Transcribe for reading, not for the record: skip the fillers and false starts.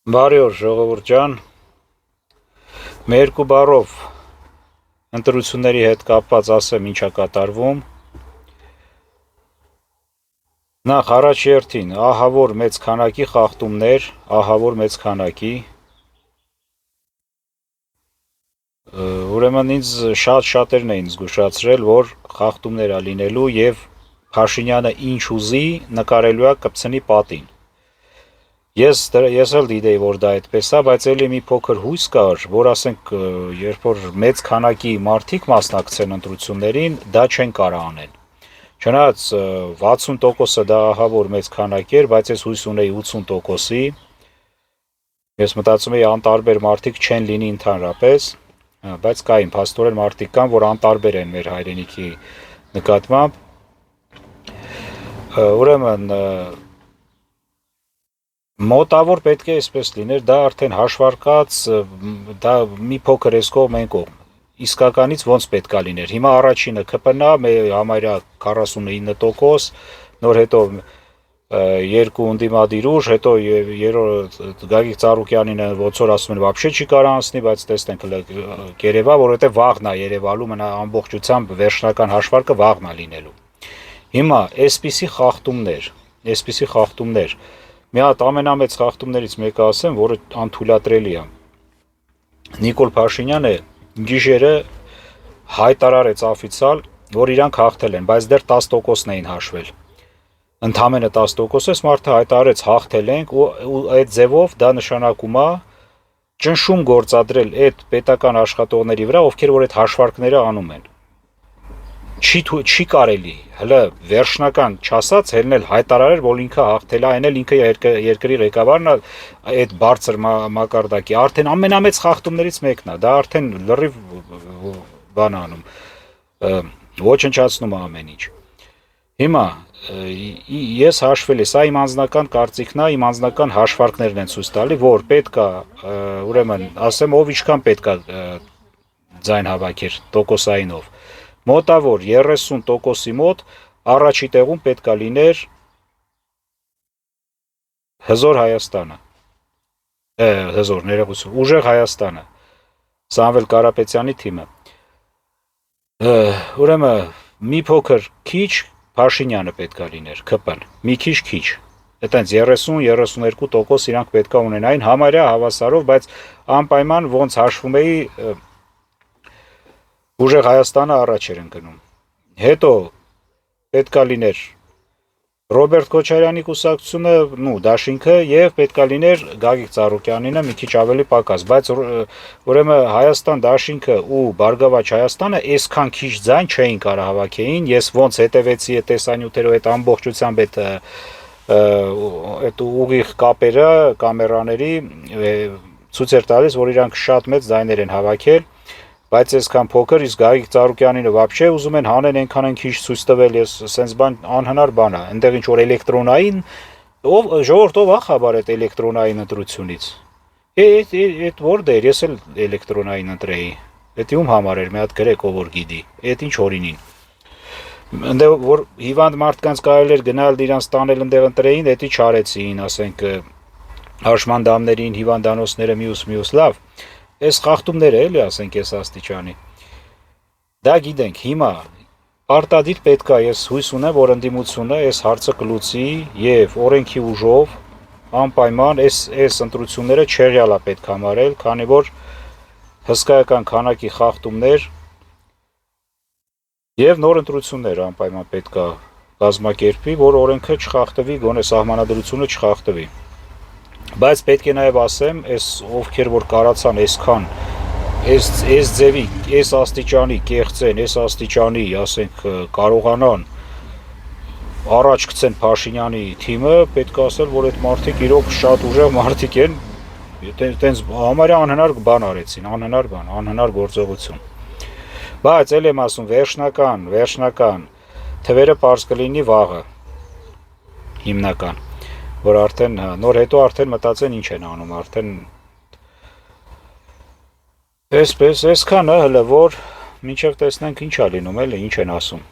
Բարի օր, ժողովուրդ ջան, մի երկու բառով ընտրությունների հետ կապված ասեմ ինչա կատարվում։ Նախ առաջ երթին ահավոր մեծ քանակի խախտումներ, ահավոր մեծ քանակի, ուրեմն ինձ շատերն էին զգուշացրել, որ խախտումներ ա լինելու եւ Փաշինյանը ինչ ուզի նկարելու է կպցնի պատին։ Ես էլ դիտեի, որ դա այդպես է, բայց էլի մի փոքր հույս կար, որ ասենք երբ որ մեծ քանակի մարդիկ մասնակցեն ընտրություններին, դա չեն կարող անել։ Չնայած 60%-ը դա ահավոր մեծ քանակ էր, բայց ես հույս ունեի 80%-ի։ Ես մտածում էի անտարբեր մարդիկ չեն լինի ընդհանրապես, բայց կային փաստորեն մարդիկ կան, որ անտարբեր են մեր հայրենիքի նկատմամբ։ Ուրեմն մոտավոր պետք է այսպես լիներ, դա արդեն հաշվարկած, դա մի փոքր էս կողմ այն կողմ։ Իսկականից ոնց պետք է լիներ։ Հիմա առաջինը ԿՊՆ-ա, համարյա 49%, նոր հետո երկու ընդդիմադիր ուժ, հետո երրորդ Գագիկ Ծառուկյանինը ոնց որ ասում են, вообще չի կարող անցնի, բայց տեսնենք կերևա, որովհետև վաղն է երևալու, մնա ամբողջությամբ վերջնական հաշվարկը վաղն է լինելու։ Հիմա այսպիսի խախտումներ, մի հատ ամենամեծ խախտումներից մեկը ասեմ, որը անթույլատրելի է։ Նիկոլ Փաշինյանը գիշերը հայտարարեց օֆիցիալ, որ իրանք հաղթել են, բայց դեռ 10%-ն էին հաշվել։ Ընդամենը 10%, այս մարդը հայտարարեց հաղթել ենք ու այդ ձևով դա նշանակում է ճնշում գործադրել այդ պետական աշխատողների վրա, ովքեր որ այդ հաշվարկները անում են։ Չի կարելի, հələ վերջնական չասած, հելնել հայտարարել, որ ինքը հաղթել է, այն էլ ինքը երկրի ղեկավարն է, այդ բարձր մակարդակի, արդեն ամենամեծ խախտումներից մեկն է, դա արդեն լրիվ բան անում, ոչնչացնում է ամեն ինչ։ Հիմա ես հաշվել եմ, սա իմ անձնական կարծիքն է, իմ անձնական հաշվարկներն են ցույց տալի, որ պետք է, ուրեմն, ասեմ, ով ինչքան պետք է ձայն հավաքեր տոկոսայինով։ Մոտավոր 30%-ի մոտ առաջի տեղում պետք է լիներ Հզոր Հայաստանը, Ուժեղ Հայաստանը, Սամվել Կարապետյանի թիմը։ Ուրեմն մի փոքր քիչ Փաշինյանը պետք է լիներ, ԿՊ-ն, մի քիչ, այտենց 30-32% իրանք պետք է ունենային համարյա հավասարով, բայց անպայման ոնց հաշվում էի Ուժեղ Հայաստանը առաջ էր ընկնում։ Հետո պետք է լիներ Ռոբերտ Քոչարյանի կուսակցությունը, դաշինքը եւ պետք է լիներ Գագիկ Ծառուկյանինը մի քիչ ավելի պակաս, բայց ուրեմն Հայաստան դաշինքը ու Բարգավաճ Հայաստանը այսքան քիչ ձայն չէին կարող հավաքեին, ես ոնց հետևեցի այդ տեսանյութերով այդ ամբողջությամբ այդ ուղիղ կապերը կամերաների ցույց էր տալիս, որ իրանք շատ մեծ ձայներ են հավաքել, բայց այսքան փոքր, իսկ Գագիկ Ծառուկյանինը вообще ուզում են հանեն այնքան քիչ ցույց տվել, ես սենց բան անհնար բան է, այնտեղ ինչ որ էլեկտրոնային, ժողովուրդ ով է խաբար այդ էլեկտրոնային ընտրությունից։ Այդ որ դեր, ես էլ էլեկտրոնային ընտրեի։ Դա ում համար էր, մի հատ գրեք ով որ գիտի։ Այդ ինչ օրինին։ Այնտեղ որ հիվանդ մարդկանց կարելի էր գնալ իրանց տանել այնտեղ ընտրեին, դա չարեցին, ասենք հաշմանդամներին, հիվանդանոցները մյուս լավ։ Այս խախտումները էլի ասենք այս աստիճանի։ Դա գիտենք, հիմա արտադիր պետք է, ես հույս ունեմ, որ ընդդիմությունը այս հարցը կլուծի եւ օրենքի ուժով անպայման այս ընտրությունները չեղյալ է պետք համարել, քանի որ հսկայական քանակի խախտումներ եւ նոր ընտրություններ անպայման պետք է կազմակերպվի, որ օրենքը չխախտվի, գոնե սահմանադրությունը չխախտվի։ Բայց պետք է նաև ասեմ, այս ովքեր որ կարացան այսքան այս ձևի, այս աստիճանի կեղծեն, այս աստիճանի, ասենք, կարողանան առաջ գցեն Փաշինյանի թիմը, պետք է ասել, որ այդ մարդիկ իրոք շատ ուժեղ մարդիկ են, այտենց համարյա անհնար բան արեցին, անհնար գործողություն։ Բայց էլ եմ ասում, վերջնական թվերը պարզ կլինի վաղը, հիմնական, որ արդեն նոր հետո արդեն մտածեն ինչ են անում, արդեն այսքանը հələ որ մինչև տեսնենք ինչ է լինում, էլի ինչ են ասում։